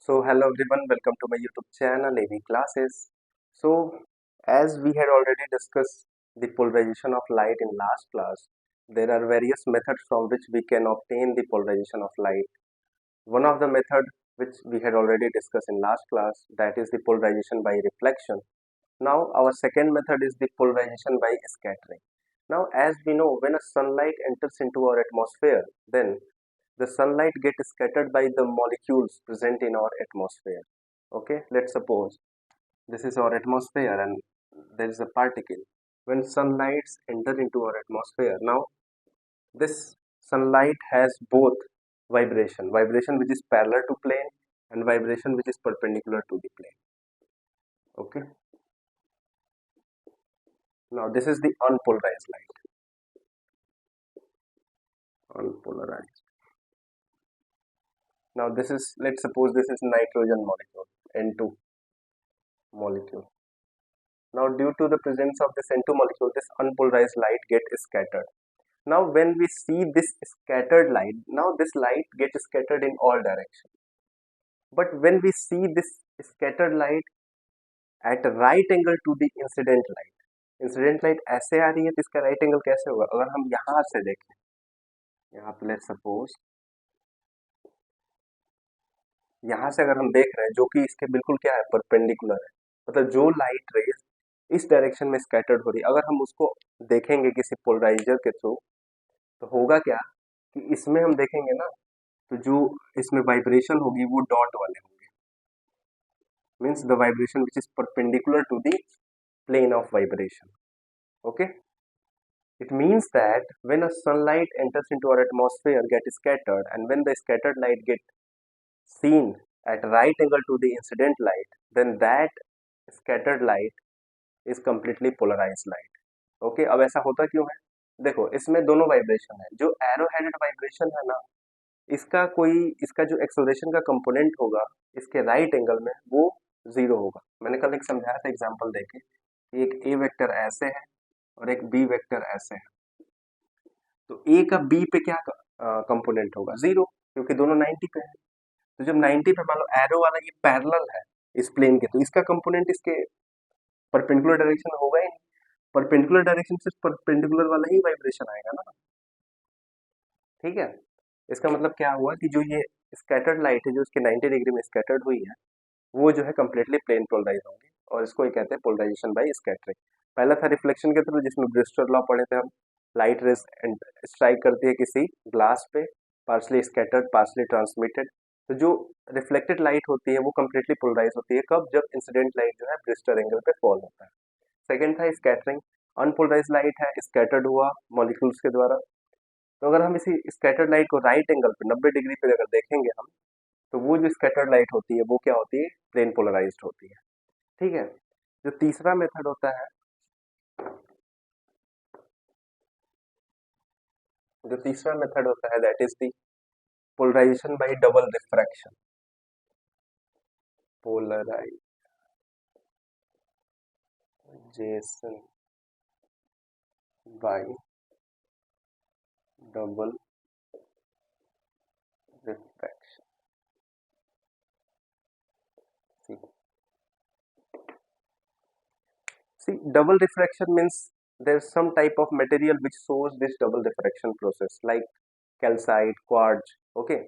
So hello everyone, welcome to my YouTube channel AV Classes. So as we had already discussed the polarization of light in last class, there are various methods from which we can obtain the polarization of light. One of the method which we had already discussed in last class, that is the polarization by reflection. Now our second method is the polarization by scattering. Now as we know, when a sunlight enters into our atmosphere, then the sunlight gets scattered by the molecules present in our atmosphere. Okay, let's suppose this is our atmosphere and there is a particle. When sunlight enter into our atmosphere, now this sunlight has both vibration which is parallel to plane and vibration which is perpendicular to the plane. Okay, now this is the unpolarized light. Unpolarized. Now this is, let's suppose this is nitrogen molecule, N2 molecule. Now due to the presence of this N2 molecule, this unpolarized light gets scattered. Now when we see this scattered light, now this light gets scattered in all directions. But when we see this scattered light at right angle to the incident light ऐसे आ रही है तो इसका right angle कैसे होगा? अगर हम यहाँ से देखें, यहाँ पे लेट्स सपोज यहाँ से अगर हम देख रहे हैं जो कि इसके बिल्कुल क्या है, परपेंडिकुलर है, मतलब जो लाइट रेज इस डायरेक्शन में स्कैटर्ड हो रही है, अगर हम उसको देखेंगे किसी पोलराइजर के थ्रू तो होगा क्या कि इसमें हम देखेंगे ना, तो जो इसमें वाइब्रेशन होगी वो डॉट वाले होंगे, means the vibration which is perpendicular to the plane of vibration. Okay, it means that when a sunlight enters into our atmosphere get scattered, and when the scattered light get seen at right angle to the incident light, then that scattered light is completely polarized light. Okay, अब ऐसा होता क्यों है? देखो इसमें दोनों vibration है, जो एरो हेडेड वाइब्रेशन है ना, इसका जो एक्सोलेशन का कंपोनेंट होगा इसके राइट एंगल में वो जीरो होगा. मैंने कल एक समझाया था एग्जांपल देके, एक ए वेक्टर ऐसे है और एक बी वेक्टर ऐसे है, तो ए का बी पे क्या कंपोनेंट होगा? जीरो, क्योंकि दोनों 90 पे है. तो जब 90 पे मान लो एरो वाला ये पैरेलल है इस प्लेन के, तो इसका कंपोनेंट इसके परपेंडिकुलर डायरेक्शन में होगा ही नहीं. परपेंडिकुलर डायरेक्शन से परपेंडिकुलर वाला ही वाइब्रेशन आएगा ना. ठीक है, इसका मतलब क्या हुआ कि जो ये स्कैटर्ड लाइट है जो इसके 90 डिग्री में स्कैटर्ड हुई है वो जो है कम्प्लीटली प्लेन पोलराइज होंगे, और इसको ये कहते हैं पोलराइजेशन बाय स्कैटरिंग. पहला था रिफ्लेक्शन के थ्रू, जिसमें ब्रिस्टर लॉ पढ़े थे हम. लाइट रेज स्ट्राइक करती है किसी ग्लास पे, पार्सली स्कैटर्ड पार्सली ट्रांसमिटेड, तो जो रिफ्लेक्टेड लाइट होती है वो कम्प्लीटली पोलराइज होती है कब? जब इंसिडेंट लाइट जो है ब्रिस्टर एंगल पे फॉल होता है. सेकेंड था स्कैटरिंग. अनपोलराइज लाइट है, स्कैटर्ड हुआ मॉलिक्यूल्स के द्वारा, तो अगर हम इसी स्कैटर्ड लाइट को राइट एंगल पे 90 डिग्री पे अगर देखेंगे हम, तो वो जो स्कैटर्ड लाइट होती है वो क्या होती है? प्लेन पोलराइज्ड होती है. ठीक है, जो तीसरा मेथड होता है, that is the polarization by double refraction. Polarization by double refraction. See, double refraction means there's some type of material which shows this double refraction process, like calcite, quartz. Okay.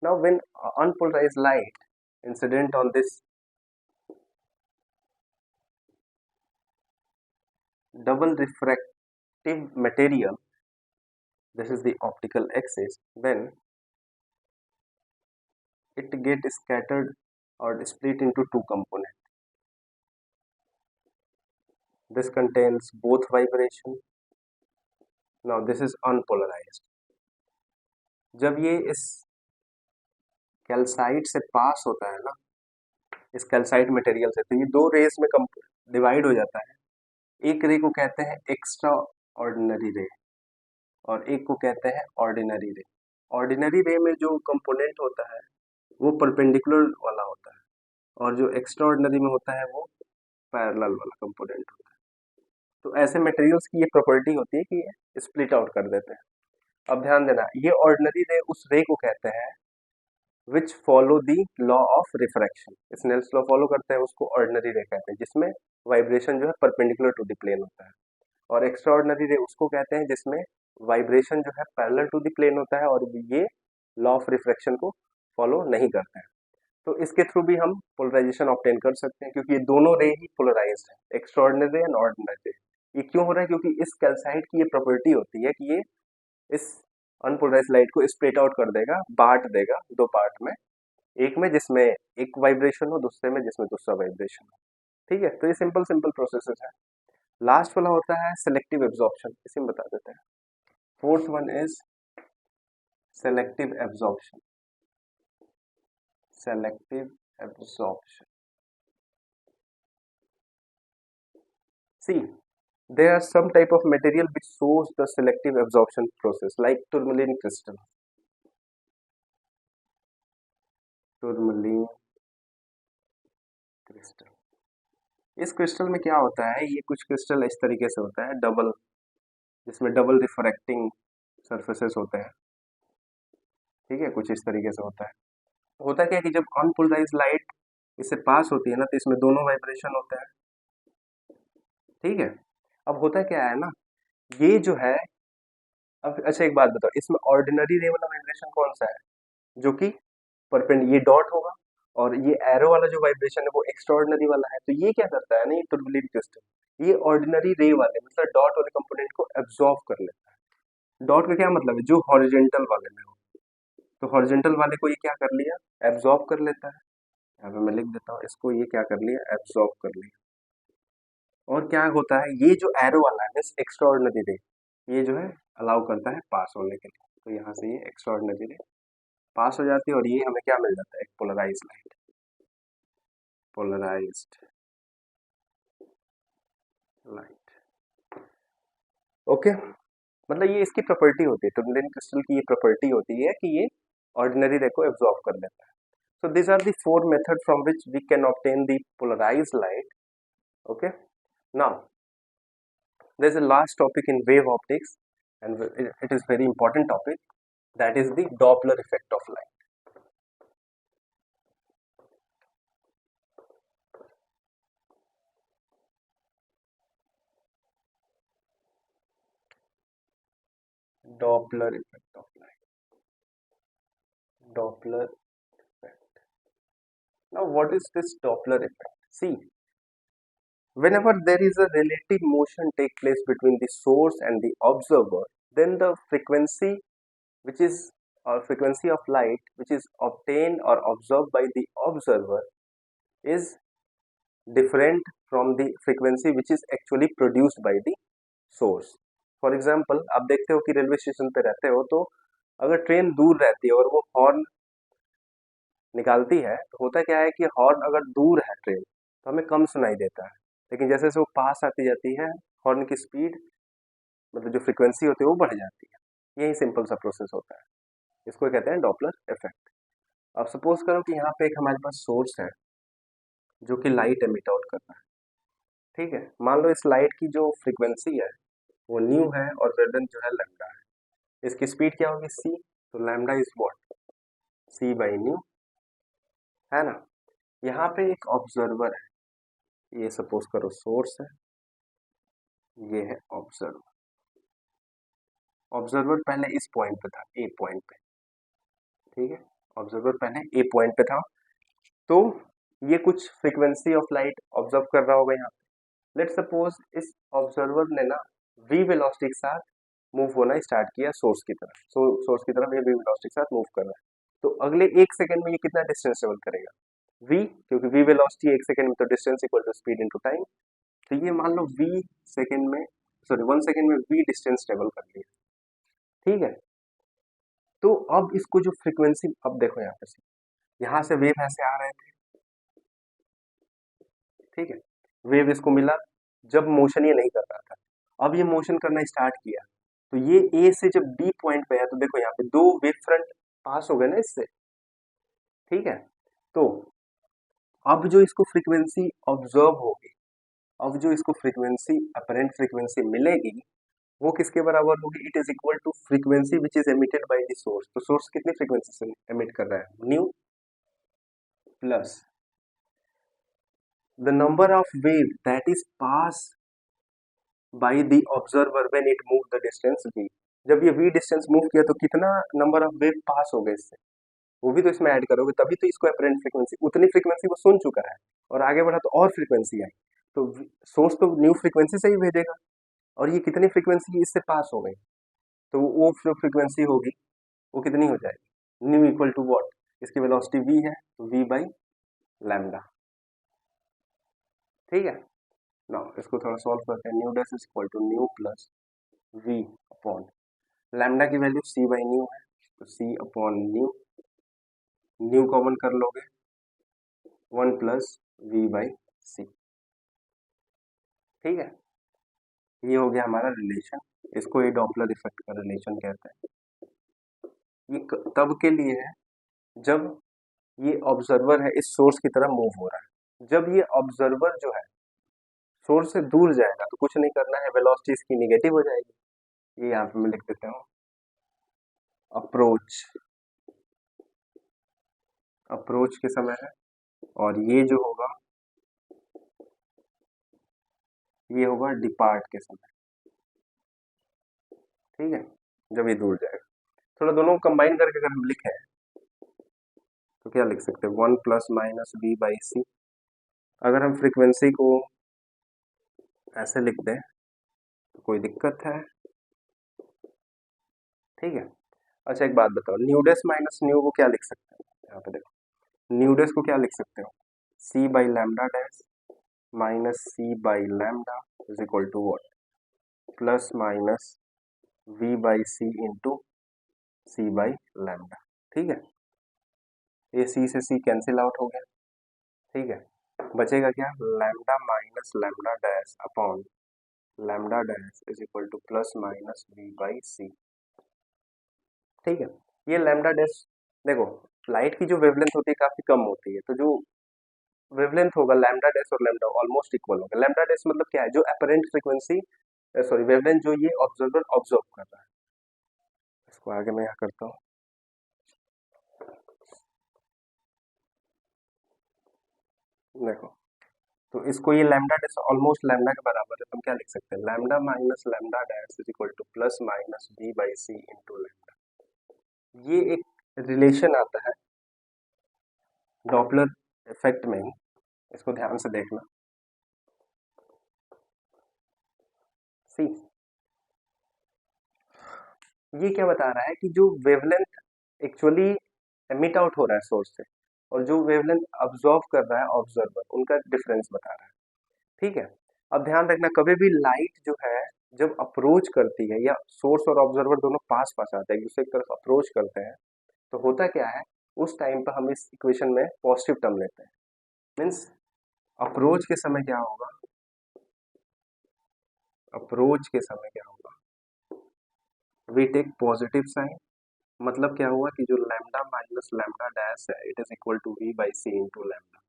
Now, when unpolarized light incident on this double refractive material, this is the optical axis, then it gets scattered or split into two components. This contains both vibration. Now, this is unpolarized. जब ये इस calcite से पास होता है ना, इस calcite material से, तो ये दो रेस में डिवाइड हो जाता है. एक रे को कहते हैं एक्स्ट्रा ऑर्डिनरी रे और एक को कहते हैं ऑर्डिनरी रे. ऑर्डिनरी रे में जो कंपोनेंट होता है वो परपेंडिकुलर वाला होता है, और जो एक्स्ट्रा ऑर्डिनरी में होता है वो पैरेलल वाला कंपोनेंट होता है. तो ऐसे मटेरियल्स की ये प्रॉपर्टी होती है कि ये स्प्लिट आउट कर देते हैं. अब ध्यान देना, ये ऑर्डिनरी रे उस रे को कहते हैं which follow the law of refraction, Snell's law follow करते हैं, उसको ऑर्डिनरी रे कहते हैं, जिसमें वाइब्रेशन जो है परपेंडिकुलर टू द प्लेन होता है। और एक्स्ट्रा ऑर्डिनरी रे उसको कहते हैं जिसमें वाइब्रेशन जो है पैरेलल टू द प्लेन होता है और ये लॉ ऑफ रिफ्रैक्शन को फॉलो नहीं करते हैं। तो इसके थ्रू भी हम पोलराइजेशन ऑब्टेन कर सकते हैं, क्योंकि ये दोनों रे ही पोलराइज्ड है, एक्स्ट्राऑर्डिनरी रे एंड ऑर्डिनरी रे। ये क्यों हो रहा है? क्योंकि इस कैल्साइट की ये प्रॉपर्टी होती है कि ये इस अनपोलराइज्ड लाइट को स्प्लिट आउट कर देगा, बांट देगा दो पार्ट में, एक में जिसमें एक वाइब्रेशन हो, दूसरे में जिसमें दूसरा वाइब्रेशन हो। ठीक है, तो ये सिंपल सिंपल प्रोसेसेस है। लास्ट वाला होता है सेलेक्टिव एब्जॉर्प्शन, इसी में बता देते हैं। Fourth one is selective absorption. Selective absorption, see, there are some type of material which shows the selective absorption process, like tourmaline crystal. Tourmaline crystal, इस क्रिस्टल में क्या होता है, ये कुछ क्रिस्टल इस तरीके से होता है डबल, जिसमें डबल रिफ्रैक्टिंग सरफेसेस होते हैं। ठीक है, कुछ इस तरीके से होता है। होता क्या है कि जब अनपोलराइज्ड लाइट इससे पास होती है ना, तो इसमें दोनों वाइब्रेशन होते हैं। ठीक है, अब होता क्या है ना, ये जो है, अब अच्छा एक बात बताओ, इसमें ऑर्डिनरी रे वाला वाइब्रेशन कौन सा है? जो कि परपेंड ये डॉट होगा, और ये एरो वाला जो वाइब्रेशन है वो एक्स्ट्राऑर्डिनरी वाला है। तो ये क्या करता है ना, ये टुर्बुलेंट क्रिस्टल ये ऑर्डिनरी रे वाले मतलब डॉट वाले कंपोनेंट को एब्जॉर्ब कर लेता है। डॉट का क्या मतलब है? जो हॉरिजेंटल वाले में हो, तो हॉरिजेंटल वाले को ये क्या कर लिया, एब्जॉर्ब कर लेता है। यहाँ पे मैं लिख देता हूँ इसको, ये क्या कर लिया, एब्जॉर्ब कर लिया। और क्या होता है, ये जो एरो वाला है एक्स्ट्रा ऑर्डिनरी रे, ये जो है अलाउ करता है पास होने के लिए। तो यहाँ से ये एक्स्ट्रा ऑर्डिनरी रे पास हो जाती है, और ये हमें क्या मिल जाता है, एक polarise light, polarised light. Okay, मतलब ये इसकी प्रॉपर्टी होती है, टुर्मलिन क्रिस्टल की ये प्रॉपर्टी होती है कि ये ऑर्डिनरी रे को एब्जॉर्ब कर लेता है। So these are the four methods from which we can obtain the polarized light. Okay. Now there is a last topic in wave optics, and it is very important topic. That is the Doppler effect of light. Doppler effect of light. Doppler effect. Now what is this Doppler effect? See, whenever there is a relative motion take place between the source and the observer, then the frequency which is or frequency of light which is obtained or observed by the observer is different from the frequency which is actually produced by the source. For example, आप देखते हो कि railway station पे रहते हो, तो अगर train दूर रहती है और वो हॉर्न निकालती है, तो होता क्या है कि हॉर्न अगर दूर है ट्रेन तो हमें कम सुनाई देता है, लेकिन जैसे जैसे वो पास आती जाती है, हॉर्न की स्पीड मतलब जो फ्रीक्वेंसी होती है वो बढ़ जाती है। यही सिंपल सा प्रोसेस होता है, इसको कहते हैं डॉपलर इफेक्ट। अब सपोज करो कि यहाँ पे एक हमारे पास सोर्स है जो कि लाइट एमिट आउट कर रहा है। ठीक है, मान लो इस लाइट की जो फ्रीक्वेंसी है वो न्यू है और वेवलेंथ जो है लैम्डा है। इसकी स्पीड क्या होगी, सी, तो lambda is what, C by nu, है ना। यहाँ पे एक ऑब्जर्वर है, ये सपोज करो सोर्स है, ये है ऑब्जर्वर। ऑब्जर्वर पहले इस पॉइंट पे था, ए पॉइंट पे। ठीक है, ऑब्जर्वर पहले ए पॉइंट पे था, तो ये कुछ फ्रीक्वेंसी ऑफ लाइट ऑब्जर्व कर रहा होगा यहाँ पे। लेट सपोज इस ऑब्जर्वर ने ना वी वेलोसिटी के साथ मूव होना स्टार्ट किया सोर्स की तरफ, सोर्स की तरफ ये वी वेलोसिटी के साथ मूव कर रहा है। तो अगले एक सेकंड में ये कितना डिस्टेंस ट्रेवल करेगा, v, क्योंकि v वेलोसिटी एक सेकंड में, तो distance equal to speed into time. तो ये मान लो v सेकंड में, सॉरी 1 सेकंड में v डिस्टेंस ट्रेवल कर लिया। ठीक है, तो अब इसको जो फ्रीक्वेंसी, अब देखो यहाँ पे से, यहाँ से वेव ऐसे आ रहे थे। ठीक है, वेव इसको मिला जब मोशन ये नहीं कर रहा था, अब ये मोशन करना स्टार्ट किया, तो ये ए से जब बी पॉइंट पे है, तो देखो यहाँ पे दो वेव फ्रंट पास हो गए ना इससे। ठीक है, तो अब जो इसको फ्रीक्वेंसी ऑब्जर्व होगी, अब जो इसको फ्रीक्वेंसी अपरेंट फ्रीक्वेंसी मिलेगी, वो किसके बराबर होगी? It is equal to frequency which is emitted by the source. तो सोर्स कितनी फ्रीक्वेंसी से एमिट कर रहा है? Nu plus the number of wave that is pass by the observer when it move the distance v। जब ये v distance move किया तो कितना नंबर ऑफ वेव पास हो गए इससे, वो भी तो इसमें ऐड करोगे तभी तो इसको अपरेंट फ्रीक्वेंसी, उतनी फ्रीक्वेंसी वो सुन चुका है और आगे बढ़ा तो और फ्रीक्वेंसी आई, तो सोर्स तो न्यू फ्रीक्वेंसी से ही भेजेगा, और ये कितनी फ्रीक्वेंसी इससे पास हो गई, तो वो जो फ्रीक्वेंसी होगी वो कितनी हो जाएगी? Nu equal to what? इसकी वेलोसिटी v है तो v बाई लैम्डा। ठीक है, नाउ इसको थोड़ा सॉल्व करते हैं। Nu dash is equal to nu plus v upon lambda की वैल्यू c बाई न्यू है, तो c upon nu, nu common कर लोगे 1 प्लस v बाई सी। ठीक है, ये हो गया हमारा रिलेशन, इसको ये डॉपलर इफेक्ट का रिलेशन कहते हैं। ये तब के लिए है जब ये ऑब्जर्वर है इस सोर्स की तरफ मूव हो रहा है। जब ये ऑब्जर्वर जो है सोर्स से दूर जाएगा तो कुछ नहीं करना है, वेलोसिटी इसकी निगेटिव हो जाएगी। ये यहाँ पे मैं लिख देता हूँ, अप्रोच, अप्रोच के समय है, और ये जो होगा ये होगा डिपार्ट के समय। ठीक है, जब ये दूर जाएगा। थोड़ा दोनों को कंबाइन करके अगर हम लिखें तो क्या लिख सकते हैं? 1 प्लस माइनस v बाई सी। अगर हम फ्रीक्वेंसी को ऐसे लिख दें तो कोई दिक्कत है? ठीक है, अच्छा एक बात बताओ, न्यू डैश माइनस न्यू को क्या लिख सकते हैं? यहाँ पे देखो, न्यू डैश को क्या लिख सकते हो? C by lambda dash minus C by lambda is equal to what? Plus minus v by C into C by lambda. ठीक है, ये c से c कैंसिल आउट हो गया। ठीक है, बचेगा क्या? Lambda minus lambda dash upon lambda dash is equal to plus minus v by C. ठीक है, ये लैम्डा डैश, देखो लाइट की जो वेवलेंथ होती है काफी कम होती है, तो जो वेवलेंथ होगा लैम्डा डैश और लैम्डा ऑलमोस्ट इक्वल होगा। लैम्डा डैश मतलब क्या है? जो अपरेंट फ्रीक्वेंसी, सॉरी वेवलेंथ जो ये ऑब्जर्वर ऑब्जर्व कर रहा है। इसको आगे मैं यहाँ करता हूँ, देखो तो इसको ये लैम्डा डैश ऑलमोस्ट लैम्डा के बराबर है, तो हम क्या लिख सकते हैं? Lambda minus lambda dash is equal to plus minus v by C into lambda. ये एक रिलेशन आता है डॉपलर इफेक्ट में ही, इसको ध्यान से देखना। सी, ये क्या बता रहा है कि जो वेवलेंथ एक्चुअली एमिट आउट हो रहा है सोर्स से और जो वेवलेंथ अब्सॉर्ब कर रहा है ऑब्जर्वर, उनका डिफरेंस बता रहा है। ठीक है, अब ध्यान रखना कभी भी लाइट जो है जब अप्रोच करती है या सोर्स और ऑब्जर्वर दोनों पास पास आते हैं, एक दूसरे की तरफ अप्रोच करते हैं, तो होता क्या है उस टाइम पर हम इस इक्वेशन में पॉजिटिव टर्म लेते हैं। मीन्स अप्रोच के समय क्या होगा? अप्रोच के समय क्या होगा? वी टेक पॉजिटिव साइन, मतलब क्या हुआ कि जो लैम्डा माइनस लैम्डा डैश है it is equal to v by C into lambda.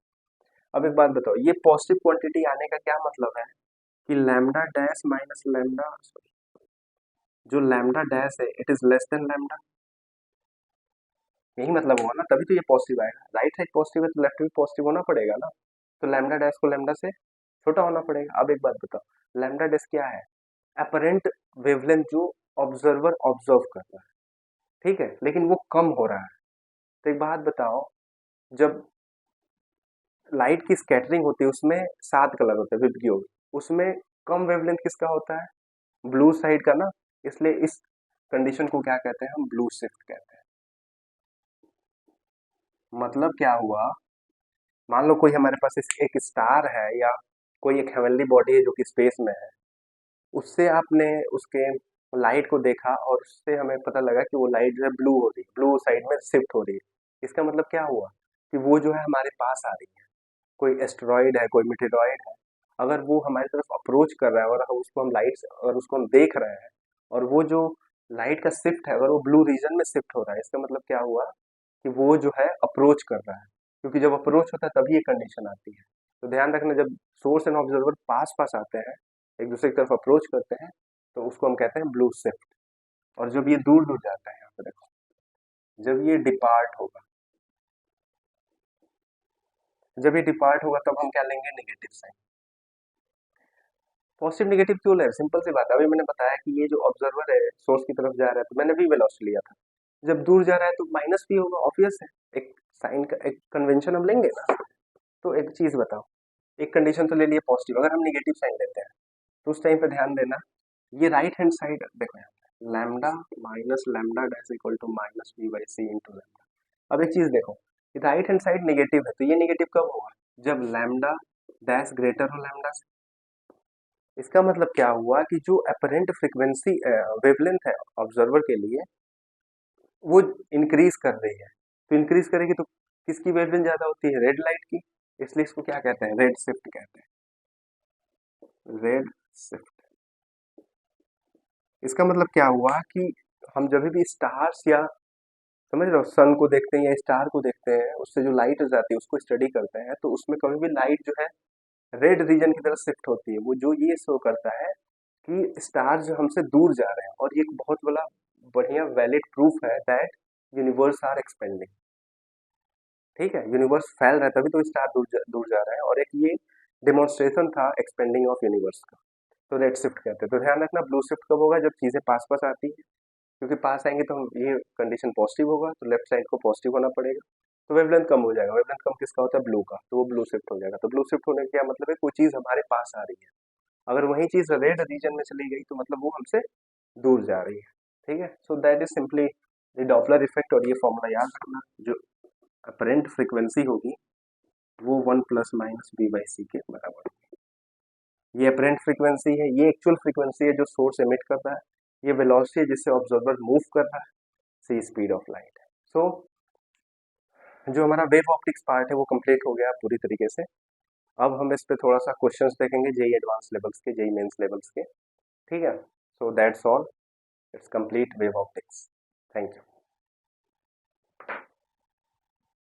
अब एक बात बताओ, ये पॉजिटिव क्वांटिटी आने का क्या मतलब है कि लैम्डा डैश माइनस लैम्डा, जो लैम्डा डैश है it is less than lambda, यही मतलब हुआ ना, तभी तो ये पॉजिटिव आएगा। राइट साइड पॉजिटिव है तो लेफ्ट भी पॉजिटिव होना पड़ेगा ना, तो लैम्डा डैश को लैम्डा से छोटा होना पड़ेगा। अब एक बात बताओ, लैम्डा डैश क्या है? अपरेंट वेवलेंथ जो ऑब्जर्वर ऑब्जर्व कर रहा है, ठीक है, लेकिन वो कम हो रहा है। तो एक बात बताओ, जब लाइट की स्कैटरिंग होती है उसमें 7 कलर होते हैं विबग्योर, उसमें कम वेवलेंथ किसका होता है? ब्लू साइड का ना, इसलिए इस कंडीशन को क्या कहते हैं? हम ब्लू शिफ्ट कहते हैं। मतलब क्या हुआ, मान लो कोई हमारे पास एक स्टार है या कोई एक हेवनली बॉडी है जो कि स्पेस में है, उससे आपने उसके लाइट को देखा और उससे हमें पता लगा कि वो लाइट जो है ब्लू हो रही है, ब्लू साइड में शिफ्ट हो रही है। इसका मतलब क्या हुआ कि वो जो है हमारे पास आ रही है, कोई एस्टेरॉइड है, कोई मीटेरॉइड है, अगर वो हमारी तरफ अप्रोच कर रहा है और उसको हम लाइट, अगर उसको हम देख रहे हैं और वो जो लाइट का शिफ्ट है अगर वो ब्लू रीजन में शिफ्ट हो रहा है, इसका मतलब क्या हुआ कि वो जो है अप्रोच कर रहा है, क्योंकि जब अप्रोच होता है तभी ये कंडीशन आती है। तो ध्यान रखना, जब सोर्स एंड ऑब्जर्वर पास पास आते हैं, एक दूसरे की तरफ अप्रोच करते हैं, तो उसको हम कहते हैं ब्लू शिफ्ट। और जब ये दूर दूर जाता है, यहाँ पे देखो, जब ये डिपार्ट होगा, जब ये डिपार्ट होगा तब हम क्या लेंगे, नेगेटिव साइन। पॉजिटिव नेगेटिव क्यों ले, सिंपल सी बात है, अभी मैंने बताया कि ये जो ऑब्जर्वर है सोर्स की तरफ जा रहा है, तो मैंने वी वेलोसिटी लिया था, जब दूर जा रहा है तो माइनस भी होगा, ऑब्वियस है। एक साइन का एक कन्वेंशन हम लेंगे ना। तो एक चीज बताओ, एक कंडीशन तो ले लिए पॉजिटिव, अगर हम नेगेटिव साइन लेते हैं तो उस टाइम पे ध्यान देना, ये राइट हैंड साइड देखो यहाँ पे, lambda minus lambda dash equal to minus V by C into lambda. अब एक चीज देखो, राइट हैंड साइड नेगेटिव है, तो ये नेगेटिव कब होगा, जब लैम्डा डैश ग्रेटर हो लैम्डा से। इसका मतलब क्या हुआ कि जो अपरेंट फ्रीक्वेंसी वेवलेंथ है ऑब्जर्वर के लिए, वो इंक्रीज कर रही है। तो इंक्रीज करेगी तो किसकी वेवलेंथ ज्यादा होती है, रेड लाइट की। इसलिए इसको क्या कहते हैं, रेड शिफ्ट कहते हैं, रेड शिफ्ट। इसका मतलब क्या हुआ कि हम जब भी स्टार्स या समझ रहे हो सन को देखते हैं या स्टार को देखते हैं, उससे जो लाइट हो जाती है उसको स्टडी करते हैं, तो उसमें कभी भी लाइट जो है रेड रीजन की तरफ शिफ्ट होती है। वो जो ये शो करता है कि स्टार जो हमसे दूर जा रहे हैं, और ये एक बहुत बड़ा बढ़िया वैलिड प्रूफ है दैट यूनिवर्स आर एक्सपेंडिंग। ठीक है, यूनिवर्स फैल रहा है तभी तो स्टार दूर जा रहा है, और एक ये डेमोन्स्ट्रेशन था एक्सपेंडिंग ऑफ यूनिवर्स का। तो रेड शिफ्ट कहते हैं। तो ध्यान रखना, ब्लू शिफ्ट कब होगा, जब चीजें पास पास आती है, क्योंकि पास आएंगे तो हम ये कंडीशन पॉजिटिव होगा, तो लेफ्ट साइड को पॉजिटिव होना पड़ेगा, तो वेवलेंथ कम हो जाएगा। वेवलेंथ कम किसका होता है, ब्लू का, तो वो ब्लू शिफ्ट हो जाएगा। तो ब्लू शिफ्ट होने का क्या मतलब है, कोई चीज हमारे पास आ रही है, अगर वही चीज रेड रीजन में चली गई तो मतलब वो हमसे दूर जा रही है। ठीक है, so that is simply the Doppler effect. और ये फॉर्मूला याद रखना, जो अपरेंट फ्रीक्वेंसी होगी वो 1 प्लस माइनस बी बाई सी के बराबर होगी। ये अपरेंट फ्रीक्वेंसी है, ये एक्चुअल फ्रीक्वेंसी है जो सोर्स एमिट कर रहा है, ये वेलोसिटी है जिससे ऑब्जर्वर मूव कर रहा है, सी स्पीड ऑफ लाइट है। सो जो हमारा वेव ऑप्टिक्स पार्ट है वो कंप्लीट हो गया पूरी तरीके से। अब हम इस पे थोड़ा सा क्वेश्चंस देखेंगे, जेई एडवांस लेवल्स के, जेई मेंस लेवल्स के। ठीक है, so that's all, it's complete wave optics. Thank you.